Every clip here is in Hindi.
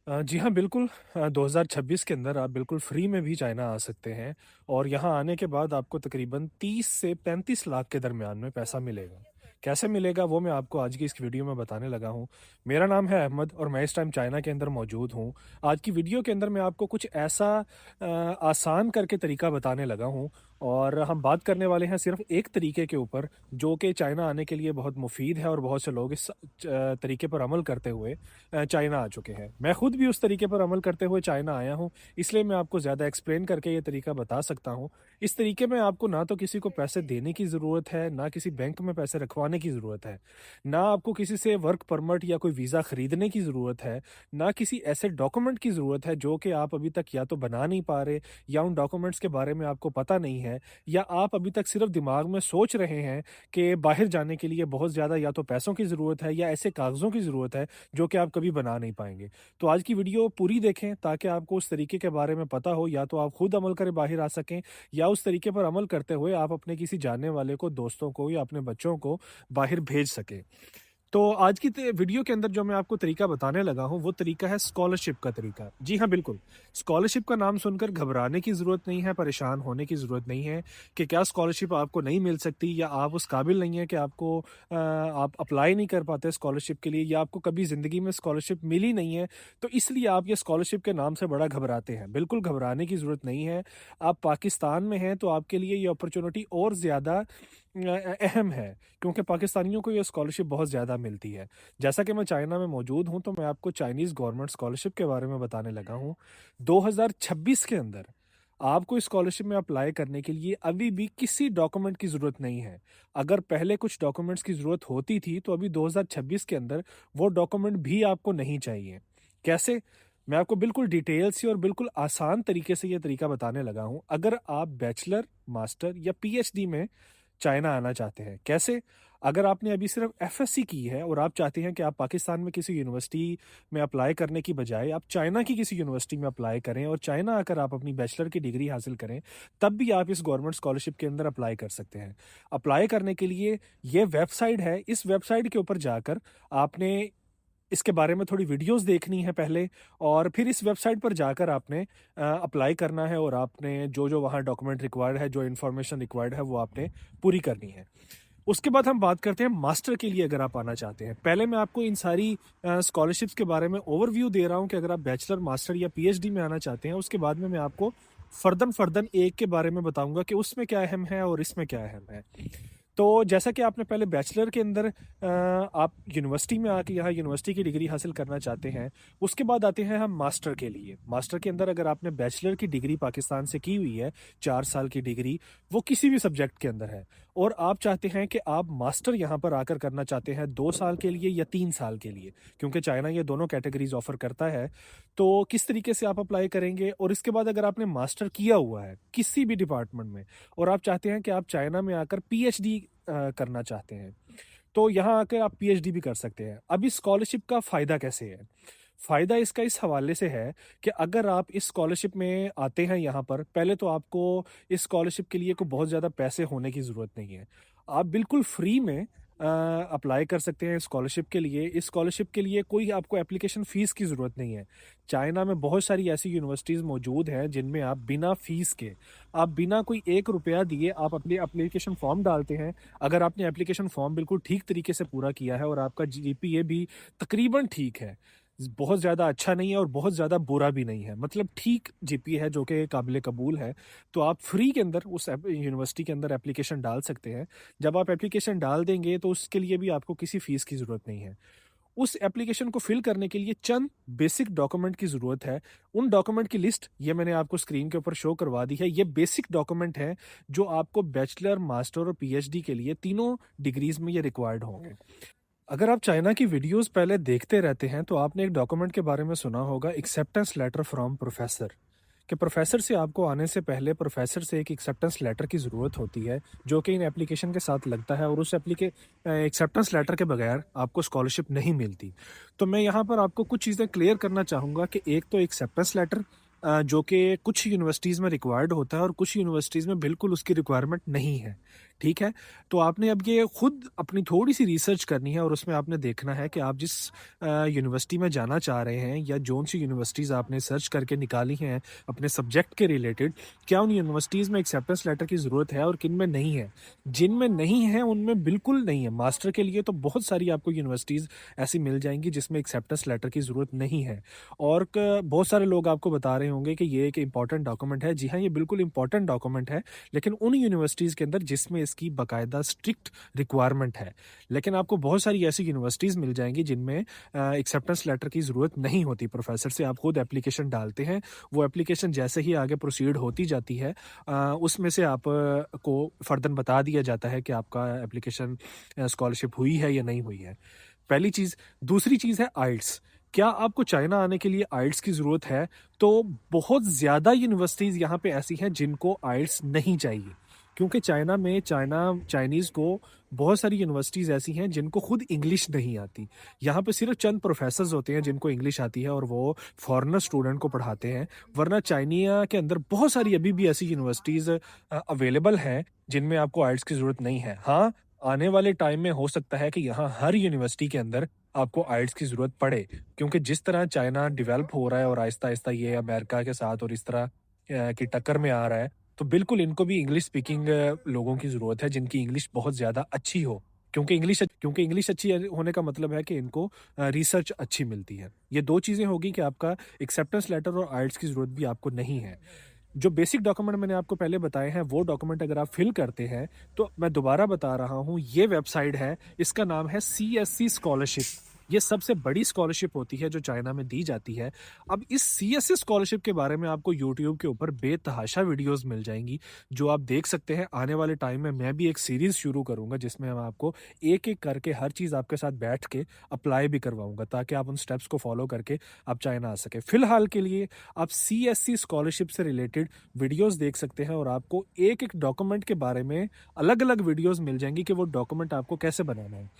जी हाँ, बिल्कुल। 2026 के अंदर आप बिल्कुल फ्री में भी चाइना आ सकते हैं और यहाँ आने के बाद आपको तकरीबन 30 से 35 लाख के दरमियान में पैसा मिलेगा। कैसे मिलेगा वो मैं आपको आज की इस वीडियो में बताने लगा हूँ। मेरा नाम है अहमद और मैं इस टाइम चाइना के अंदर मौजूद हूँ। आज की वीडियो के अंदर मैं आपको कुछ ऐसा आसान करके तरीका बताने लगा हूँ और हम बात करने वाले हैं सिर्फ़ एक तरीके के ऊपर जो कि चाइना आने के लिए बहुत मुफ़ीद है और बहुत से लोग इस तरीके पर अमल करते हुए चाइना आ चुके हैं। मैं खुद भी उस तरीके पर अमल करते हुए चाइना आया हूँ, इसलिए मैं आपको ज़्यादा एक्सप्लेन करके ये तरीका बता सकता हूँ। इस तरीके में आपको ना तो किसी को पैसे देने की ज़रूरत है, ना किसी बैंक में पैसे रखवाने की ज़रूरत है, ना आपको किसी से वर्क परमिट या कोई वीज़ा खरीदने की ज़रूरत है, ना किसी ऐसे डॉक्यूमेंट की ज़रूरत है जो कि आप अभी तक या तो बना नहीं पा रहे या उन डॉक्यूमेंट्स के बारे में आपको पता नहीं है या आप अभी तक सिर्फ़ दिमाग में सोच रहे हैं कि बाहर जाने के लिए बहुत ज़्यादा या तो पैसों की ज़रूरत है या ऐसे कागज़ों की ज़रूरत है जो कि आप कभी बना नहीं पाएँगे। तो आज की वीडियो पूरी देखें ताकि आपको उस तरीके के बारे में पता हो या तो आप खुद अमल करें बाहर आ सकें या उस तरीके पर अमल करते हुए आप अपने किसी जानने वाले को, दोस्तों को या अपने बच्चों को बाहर भेज सकें। तो आज की वीडियो के अंदर जो मैं आपको तरीका बताने लगा हूँ वो तरीका है स्कॉलरशिप का तरीका। जी हाँ, बिल्कुल। स्कॉलरशिप का नाम सुनकर घबराने की ज़रूरत नहीं है, परेशान होने की ज़रूरत नहीं है कि क्या स्कॉलरशिप आपको नहीं मिल सकती या आप उस काबिल नहीं है कि आप अप्लाई नहीं कर पाते स्कॉलरशिप के लिए या आपको कभी ज़िंदगी में स्कॉलरशिप मिली नहीं है, तो इसलिए आप ये स्कॉलरशिप के नाम से बड़ा घबराते हैं। बिल्कुल घबराने की ज़रूरत नहीं है। आप पाकिस्तान में हैं तो आपके लिए ये अपॉर्च्युनिटी और ज़्यादा अहम है क्योंकि पाकिस्तानियों को ये स्कॉलरशिप बहुत ज़्यादा मिलती है। जैसा कि मैं चाइना में मौजूद हूँ, तो मैं आपको चाइनीज़ गवर्नमेंट स्कॉलरशिप के बारे में बताने लगा हूँ। 2026 के अंदर आपको इस स्कॉलरशिप में अप्लाई करने के लिए अभी भी किसी डॉक्यूमेंट की ज़रूरत नहीं है। अगर पहले कुछ डॉक्यूमेंट्स की ज़रूरत होती थी, तो अभी 2026 के अंदर वो डॉक्यूमेंट भी आपको नहीं चाहिए। कैसे? मैं आपको बिल्कुल डिटेल से और बिल्कुल आसान तरीके से ये तरीका बताने लगा हूँ। अगर आप बैचलर, मास्टर या पीएचडी में चाइना आना चाहते हैं। कैसे? अगर आपने अभी सिर्फ़ एफएससी की है और आप चाहते हैं कि आप पाकिस्तान में किसी यूनिवर्सिटी में अप्लाई करने की बजाय आप चाइना की किसी यूनिवर्सिटी में अप्लाई करें और चाइना आकर आप अपनी बैचलर की डिग्री हासिल करें, तब भी आप इस गवर्नमेंट स्कॉलरशिप के अंदर अप्लाई कर सकते हैं। अप्लाई करने के लिए ये वेबसाइट है, इस वेबसाइट के ऊपर जाकर आपने इसके बारे में थोड़ी वीडियोज़ देखनी है पहले और फिर इस वेबसाइट पर जाकर आपने अप्लाई करना है और आपने जो-जो वहाँ डॉक्यूमेंट रिक्वायर्ड है, जो इन्फॉर्मेशन रिक्वायर्ड है, वो आपने पूरी करनी है। उसके बाद हम बात करते हैं मास्टर के लिए अगर आप आना चाहते हैं। पहले मैं आपको इन सारी स्कॉलरशिप्स के बारे में ओवरव्यू दे रहा हूँ कि अगर आप बैचलर, मास्टर या पीएचडी में आना चाहते हैं, उसके बाद में मैं आपको फर्दन-फर्दन एक के बारे में बताऊँगा कि उसमें क्या अहम है और इसमें क्या अहम है। तो जैसा कि आपने पहले बैचलर के अंदर आप यूनिवर्सिटी में आके यहाँ यूनिवर्सिटी की डिग्री हासिल करना चाहते हैं, उसके बाद आते हैं हम मास्टर के लिए। मास्टर के अंदर अगर आपने बैचलर की डिग्री पाकिस्तान से की हुई है, 4 साल की डिग्री, वो किसी भी सब्जेक्ट के अंदर है और आप चाहते हैं कि आप मास्टर यहाँ पर आकर करना चाहते हैं 2 साल के लिए या 3 साल के लिए, क्योंकि चाइना ये दोनों कैटेगरीज़ ऑफ़र करता है। तो किस तरीके से आप अप्लाई करेंगे और इसके बाद अगर आपने मास्टर किया हुआ है, किसी भी डिपार्टमेंट में और आप चाहते हैं कि आप चाइना में आकर पीएचडी करना चाहते हैं, तो यहाँ आकर आप पीएचडी भी कर सकते हैं। अब इस स्कॉलरशिप का फ़ायदा कैसे है? फ़ायदा इसका इस हवाले से है कि अगर आप इस स्कॉलरशिप में आते हैं यहाँ पर, पहले तो आपको इस स्कॉलरशिप के लिए कोई बहुत ज़्यादा पैसे होने की ज़रूरत नहीं है। आप बिल्कुल फ्री में अप्लाई कर सकते हैं स्कॉलरशिप के लिए। इस स्कॉलरशिप के लिए कोई आपको एप्लीकेशन फ़ीस की ज़रूरत नहीं है। चाइना में बहुत सारी ऐसी यूनिवर्सिटीज़ मौजूद हैं जिनमें आप बिना फ़ीस के, आप बिना कोई 1 रुपया दिए आप अपनी एप्लीकेशन फ़ॉर्म डालते हैं। अगर आपने एप्लीकेशन फ़ॉर्म बिल्कुल ठीक तरीके से पूरा किया है और आपका जीपीए भी तकरीबन ठीक है, बहुत ज़्यादा अच्छा नहीं है और बहुत ज़्यादा बुरा भी नहीं है, मतलब ठीक जीपीए है जो कि काबिल कबूल है, तो आप फ्री के अंदर उस यूनिवर्सिटी के अंदर एप्लीकेशन डाल सकते हैं। जब आप एप्लीकेशन डाल देंगे तो उसके लिए भी आपको किसी फ़ीस की ज़रूरत नहीं है। उस एप्लीकेशन को फिल करने के लिए चंद बेसिक डॉक्यूमेंट की ज़रूरत है। उन डॉक्यूमेंट की लिस्ट ये मैंने आपको स्क्रीन के ऊपर शो करवा दी है। ये बेसिक डॉक्यूमेंट हैं जो आपको बैचलर, मास्टर और पीएचडी के लिए तीनों डिग्रीज़ में ये रिक्वायर्ड होंगे। अगर आप चाइना की वीडियोस पहले देखते रहते हैं तो आपने एक डॉक्यूमेंट के बारे में सुना होगा, एक्सेप्टेंस लेटर फ्रॉम प्रोफेसर। कि प्रोफेसर से आपको आने से पहले प्रोफेसर से एक एक्सेप्टेंस लेटर की ज़रूरत होती है जो कि इन एप्लीकेशन के साथ लगता है और उस एक्सेप्टेंस लेटर के बगैर आपको स्कॉलरशिप नहीं मिलती। तो मैं यहाँ पर आपको कुछ चीज़ें क्लियर करना चाहूँगा कि एक तो एक्सेप्टेंस लेटर जो कि कुछ यूनिवर्सिटीज़ में रिक्वायर्ड होता है और कुछ यूनिवर्सिटीज़ में बिल्कुल उसकी रिक्वायरमेंट नहीं है। ठीक है? तो आपने अब ये खुद अपनी थोड़ी-सी रिसर्च करनी है और उसमें आपने देखना है कि आप जिस यूनिवर्सिटी में जाना चाह रहे हैं या जौन-सी यूनिवर्सिटीज़ आपने सर्च करके निकाली हैं अपने सब्जेक्ट के रिलेटेड, क्या उन यूनिवर्सिटीज़ में एक्सेप्टेंस लेटर की ज़रूरत है और किन में नहीं है? जिनमें नहीं है, उनमें बिल्कुल नहीं है। मास्टर के लिए तो बहुत सारी आपको यूनिवर्सिटीज़ ऐसी मिल जाएँगी जिसमें एक्सेप्टेंस लेटर की ज़रूरत नहीं है और क बहुत सारे लोग आपको बता रहे होंगे कि ये एक इम्पोर्टेंट डॉक्यूमेंट है। जी हाँ, ये बिल्कुल इम्पोर्टेंट डॉक्यूमेंट है, लेकिन उन यूनिवर्सिटीज़ के अंदर जिसमें इसकी बाकायदा स्ट्रिक्ट रिक्वायरमेंट है। लेकिन आपको बहुत सारी ऐसी यूनिवर्सिटीज़ मिल जाएँगी जिनमें एक्सेप्टेंस लेटर की ज़रूरत नहीं होती। प्रोफ़ेसर से आप खुद एप्लीकेशन डालते हैं, वो एप्लीकेशन जैसे ही आगे प्रोसीड होती जाती है उसमें से आप को फ़र्दर बता दिया जाता है कि आपका एप्लीकेशन स्कॉलरशिप हुई है या नहीं हुई है। पहली चीज़, दूसरी चीज़ है आइल्स। क्या आपको चाइना आने के लिए आइल्स की ज़रूरत है? तो बहुत ज़्यादा यूनिवर्सिटीज़ यहाँ पे ऐसी हैं जिनको आइल्स नहीं चाहिए। क्योंकि चाइना में चाइनीज़ को बहुत सारी यूनिवर्सिटीज़ ऐसी हैं जिनको खुद इंग्लिश नहीं आती। यहाँ पे सिर्फ़ चंद प्रोफ़ेसर्स होते हैं जिनको इंग्लिश आती है और वो फ़ॉरेनर स्टूडेंट को पढ़ाते हैं। वरना चाइनिया के अंदर बहुत सारी अभी भी ऐसी यूनिवर्सिटीज़ अवेलेबल हैं जिनमें आपको आइल्स की ज़रूरत नहीं है। हाँ, आने वाले टाइम में हो सकता है कि यहाँ हर यूनिवर्सिटी के अंदर आपको आइल्स की ज़रूरत पड़े, क्योंकि जिस तरह चाइना डेवलप हो रहा है और आहिस्ता-आहिस्ता ये अमेरिका के साथ और इस तरह की टक्कर में आ रहा है, तो बिल्कुल इनको भी इंग्लिश स्पीकिंग लोगों की ज़रूरत है जिनकी इंग्लिश बहुत ज़्यादा अच्छी हो। क्योंकि इंग्लिश अच्छी होने का मतलब है कि इनको रिसर्च अच्छी मिलती है। ये 2 चीज़ें हो गई कि आपका एक्सेप्टेंस लेटर और आइल्स की ज़रूरत भी आपको नहीं है। जो बेसिक डॉक्यूमेंट मैंने आपको पहले बताए हैं, वो डॉक्यूमेंट अगर आप फिल करते हैं, तो मैं दोबारा बता रहा हूँ, ये वेबसाइट है, इसका नाम है सीएससी स्कॉलरशिप। ये सबसे बड़ी स्कॉलरशिप होती है जो चाइना में दी जाती है। अब इस सीएससी स्कॉलरशिप के बारे में आपको यूट्यूब के ऊपर बेतहाशा वीडियोज़ मिल जाएँगी, जो आप देख सकते हैं। आने वाले टाइम में मैं भी एक सीरीज़ शुरू करूँगा, जिसमें मैं आपको एक-एक करके हर चीज़ आपके साथ बैठ के अप्लाई भी करवाऊँगा, ताकि आप उन स्टेप्स को फ़ॉलो करके आप चाइना आ सकें। फ़िलहाल के लिए आप सीएससी स्कॉलरशिप से रिलेटेड वीडियोज़ देख सकते हैं और आपको एक-एक डॉक्यूमेंट के बारे में अलग-अलग वीडियोज़ मिल जाएँगी कि वो डॉक्यूमेंट आपको कैसे बनाना है।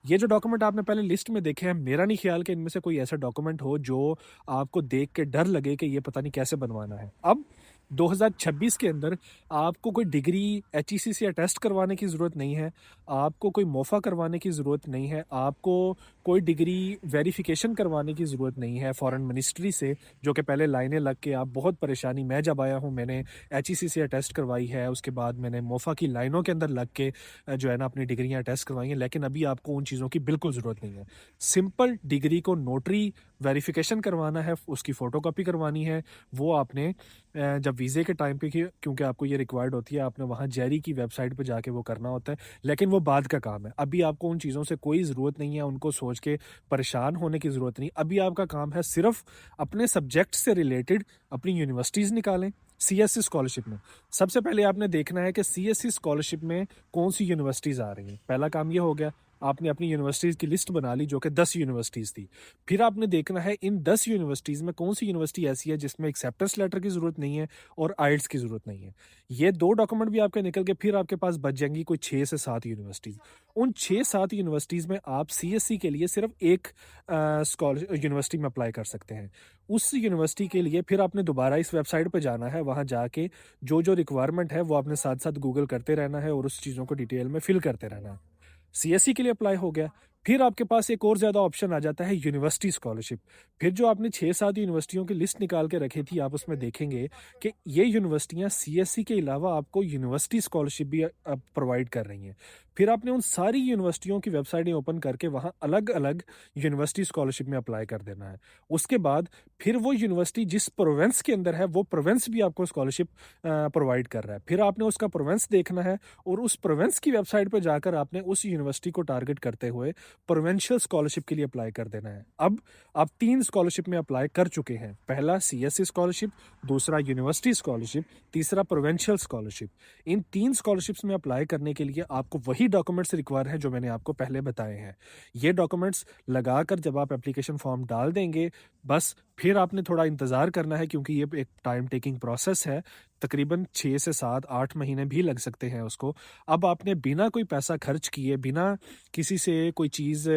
ये जो डॉक्यूमेंट आपने पहले लिस्ट में देखे हैं, मेरा नहीं ख्याल कि इनमें से कोई ऐसा डॉक्यूमेंट हो जो आपको देख के डर लगे कि ये पता नहीं कैसे बनवाना है। अब 2026 के अंदर आपको कोई डिग्री एचईसी से अटेस्ट करवाने की ज़रूरत नहीं है, आपको कोई मोफ़ा करवाने की ज़रूरत नहीं है, आपको कोई डिग्री वेरिफ़िकेशन करवाने की ज़रूरत नहीं है फ़ॉरेन मिनिस्ट्री से, जो कि पहले लाइनें लग के आप बहुत परेशानी। मैं जब आया हूँ, मैंने एचईसी से अटेस्ट करवाई है, उसके बाद मैंने मोफ़ा की लाइनों के अंदर लग के जो है ना अपनी डिग्रियाँ अटेस्ट करवाई हैं, लेकिन अभी आपको उन चीज़ों की बिल्कुल ज़रूरत नहीं है। सिंपल डिग्री को नोटरी वेरिफ़िकेशन करवाना है, उसकी फ़ोटोकॉपी करवानी है, वो आपने जब वीज़े के टाइम पे क्योंकि आपको ये रिक्वायर्ड होती है, आपने वहाँ जेरी की वेबसाइट पे जाके वो करना होता है, लेकिन वो बाद का काम है। अभी आपको उन चीज़ों से कोई ज़रूरत नहीं है, उनको सोच के परेशान होने की ज़रूरत नहीं। अभी आपका काम है सिर्फ़ अपने सब्जेक्ट से रिलेटेड अपनी यूनिवर्सिटीज़ निकालें, सीएससी स्कॉलरशिप में। सबसे पहले आपने देखना है कि सीएससी स्कॉलरशिप में कौन-सी यूनिवर्सिटीज़ आ रही हैं। पहला काम ये हो गया, आपने अपनी यूनिवर्सिटीज़ की लिस्ट बना ली जो कि 10 यूनिवर्सिटीज़ थी। फिर आपने देखना है इन 10 यूनिवर्सिटीज़ में कौन-सी यूनिवर्सिटी ऐसी है जिसमें एक्सेप्टेंस लेटर की ज़रूरत नहीं है और आइल्स की ज़रूरत नहीं है। ये 2 डॉक्यूमेंट भी आपके निकल के फिर आपके पास बच जाएँगी कोई 6 से 7 यूनिवर्सिटीज़। उन 6-7 यूनिवर्सिटीज़ में आप सीएससी के लिए सिर्फ़ एक यूनिवर्सिटी में अप्लाई कर सकते हैं। उस यूनिवर्सिटी के लिए फिर आपने दोबारा इस वेबसाइट पे जाना है, वहाँ जाके जो-जो रिक्वायरमेंट है वो आपने साथ-साथ गूगल करते रहना है और उस चीज़ों को डिटेल में फिल करते रहना है। सीएससी के लिए अप्लाई हो गया। फिर आपके पास एक और ज़्यादा ऑप्शन आ जाता है यूनिवर्सिटी स्कॉलरशिप। फिर जो आपने 6-7 यूनिवर्सिटियों की लिस्ट निकाल के रखी थी, आप उसमें देखेंगे कि ये यूनिवर्सिटियाँ सीएससी के अलावा आपको यूनिवर्सिटी स्कॉलरशिप भी प्रोवाइड कर रही हैं। फिर आपने उन सारी यूनिवर्सिटियों की वेबसाइटें ओपन करके वहाँ अलग-अलग यूनिवर्सिटी स्कॉलरशिप में अप्लाई कर देना है। उसके बाद फिर वो यूनिवर्सिटी जिस प्रोविंस के अंदर है, वो प्रोविंस भी आपको स्कॉलरशिप प्रोवाइड कर रहा है। फिर आपने उसका प्रोविंस देखना है और उस प्रोविंस की वेबसाइट पे जाकर आपने उस यूनिवर्सिटी को टारगेट करते हुए प्रोविंशियल स्कॉलरशिप के लिए अप्लाई कर देना है। अब आप 3 स्कॉलरशिप में अप्लाई कर चुके हैं। पहला सीएससी स्कॉलरशिप, दूसरा यूनिवर्सिटी स्कॉलरशिप, तीसरा प्रोविंशियल स्कॉलरशिप। इन 3 स्कॉलरशिप्स में अप्लाई करने के लिए आपको वही डॉक्यूमेंट्स रिक्वायर हैं जो मैंने आपको पहले बताए हैं। ये डॉक्यूमेंट्स लगाकर जब आप एप्लीकेशन फॉर्म डाल देंगे, बस फिर आपने थोड़ा इंतज़ार करना है, क्योंकि ये एक टाइम टेकिंग प्रोसेस है। तकरीबन 6 से 7-8 महीने भी लग सकते हैं उसको। अब आपने बिना कोई पैसा खर्च किए, बिना किसी से कोई चीज़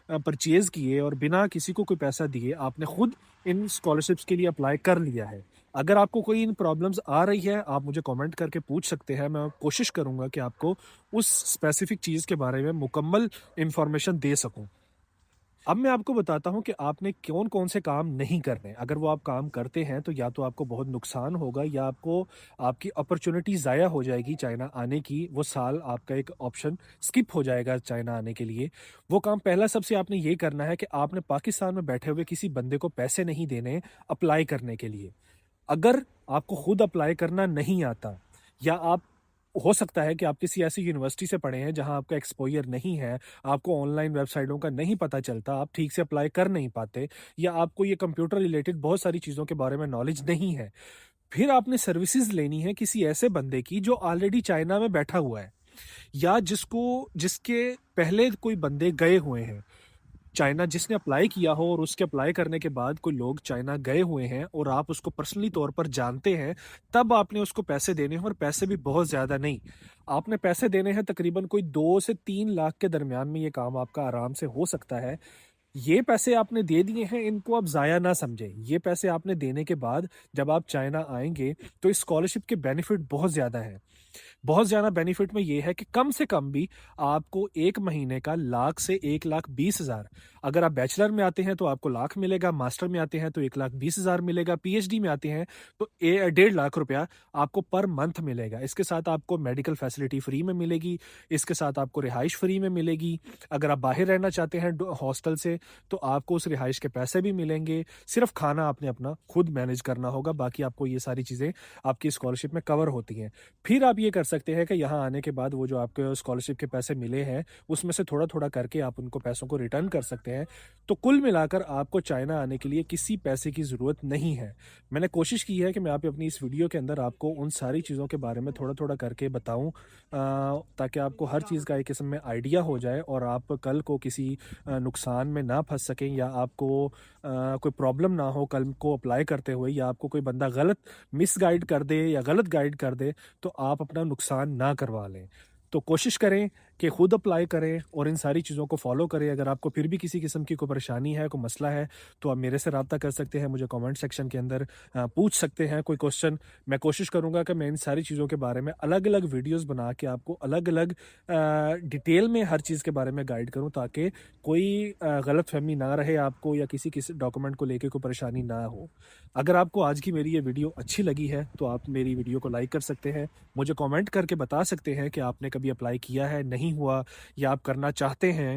परचेज़ किए और बिना किसी को कोई पैसा दिए आपने खुद इन स्कॉलरशिप्स के लिए अप्लाई कर लिया है। अगर आपको कोई इन प्रॉब्लम्स आ रही है, आप मुझे कमेंट करके पूछ सकते हैं। मैं कोशिश करूँगा कि आपको उस स्पेसिफ़िक चीज़ के बारे में मुकम्मल इन्फॉर्मेशन दे सकूँ। अब मैं आपको बताता हूँ कि आपने कौन-कौन से काम नहीं करने। अगर वो आप काम करते हैं तो या तो आपको बहुत नुकसान होगा या आपको आपकी अपॉर्च्युनिटी ज़ाया हो जाएगी चाइना आने की। वो साल आपका एक ऑप्शन स्किप हो जाएगा चाइना आने के लिए। वो काम पहला सबसे आपने ये करना है कि आपने पाकिस्तान में बैठे हुए किसी बंदे को पैसे नहीं देने अप्लाई करने के लिए। अगर आपको खुद अप्लाई करना नहीं आता या आप हो सकता है कि आप किसी ऐसी यूनिवर्सिटी से पढ़े हैं जहां आपका एक्सपोज़र नहीं है, आपको ऑनलाइन वेबसाइटों का नहीं पता चलता, आप ठीक से अप्लाई कर नहीं पाते या आपको ये कंप्यूटर रिलेटेड बहुत सारी चीज़ों के बारे में नॉलेज नहीं है। फिर आपने सर्विसेज़ लेनी है किसी ऐसे बंदे की जो ऑलरेडी चाइना में बैठा हुआ है या जिसके पहले कोई बंदे गए हुए हैं। चाइना जिसने अप्लाई किया हो और उसके अप्लाई करने के बाद कोई लोग चाइना गए हुए हैं और आप उसको पर्सनली तौर पर जानते हैं, तब आपने उसको पैसे देने हैं और पैसे भी बहुत ज़्यादा नहीं। आपने पैसे देने हैं तकरीबन कोई 2 से 3 लाख के दरमियान में ये काम आपका आराम से हो सकता है। ये पैसे आपने दे दिए हैं, इनको आप ज़ाया ना समझें। ये पैसे आपने देने के बाद जब आप चाइना आएँगे, तो इस स्कॉलरशिप के बेनिफिट बहुत ज़्यादा हैं। बहुत ज़्यादा बेनिफिट में ये है कि कम से कम भी आपको 1 महीने का लाख से 1,20,000 अगर आप बैचलर में आते हैं तो आपको लाख मिलेगा, मास्टर में आते हैं तो 1,20,000 मिलेगा, पीएचडी में आते हैं तो 1.5 लाख रुपया आपको पर मंथ मिलेगा। इसके साथ आपको मेडिकल फैसिलिटी फ्री में मिलेगी, इसके साथ आपको रिहाइश फ्री में मिलेगी। अगर आप बाहर रहना चाहते हैं हॉस्टल से तो आपको उस रिहाइश के पैसे भी मिलेंगे। सिर्फ खाना आपने अपना खुद मैनेज करना होगा, बाकी आपको ये सारी चीज़ें आपकी स्कॉलरशिप में कवर होती हैं। फिर आप ये कर सकते हैं कि यहाँ आने के बाद वो जो आपको स्कॉलरशिप के पैसे मिले हैं, उसमें से थोड़ा-थोड़ा करके आप उनको पैसों को रिटर्न कर सकते हैं। तो कुल मिलाकर आपको चाइना आने के लिए किसी पैसे की ज़रूरत नहीं है। मैंने कोशिश की है कि मैं आप अपनी इस वीडियो के अंदर आपको उन सारी चीज़ों के बारे में थोड़ा-थोड़ा करके बताऊँ ताकि आपको हर चीज़ का एक किस्म में आइडिया हो जाए और आप कल को किसी नुकसान में ना फँस सकें या आपको कोई प्रॉब्लम ना हो कल को अप्लाई करते हुए या आपको कोई बंदा गलत मिसगाइड कर दे या गलत गाइड कर दे तो आप अपना नुकसान ना करवा लें। तो कोशिश करें कि खुद अप्लाई करें और इन सारी चीज़ों को फ़ॉलो करें। अगर आपको फिर भी किसी किस्म की कोई परेशानी है, कोई मसला है, तो आप मेरे से राब्ता कर सकते हैं, मुझे कमेंट सेक्शन के अंदर पूछ सकते हैं कोई क्वेश्चन। मैं कोशिश करूँगा कि मैं इन सारी चीज़ों के बारे में अलग-अलग वीडियोज़ बना के आपको अलग-अलग डिटेल में हर चीज़ के बारे में गाइड करूँ ताकि कोई गलतफ़हमी ना रहे आपको या किसी डॉक्यूमेंट को लेके कोई परेशानी ना हो। अगर आपको आज की मेरी ये वीडियो अच्छी लगी है, तो आप मेरी वीडियो को लाइक कर सकते हैं। मुझे कमेंट करके बता सकते हैं कि आपने कभी अप्लाई किया है, नहीं हुआ या आप करना चाहते हैं।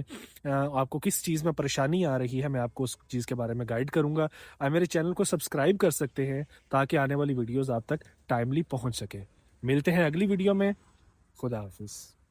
आपको किस चीज़ में परेशानी आ रही है, मैं आपको उस चीज़ के बारे में गाइड करूँगा। आप मेरे चैनल को सब्सक्राइब कर सकते हैं ताकि आने वाली वीडियोज़ आप तक टाइमली पहुँच सकें। मिलते हैं अगली वीडियो में। खुदा हाफ़िज़।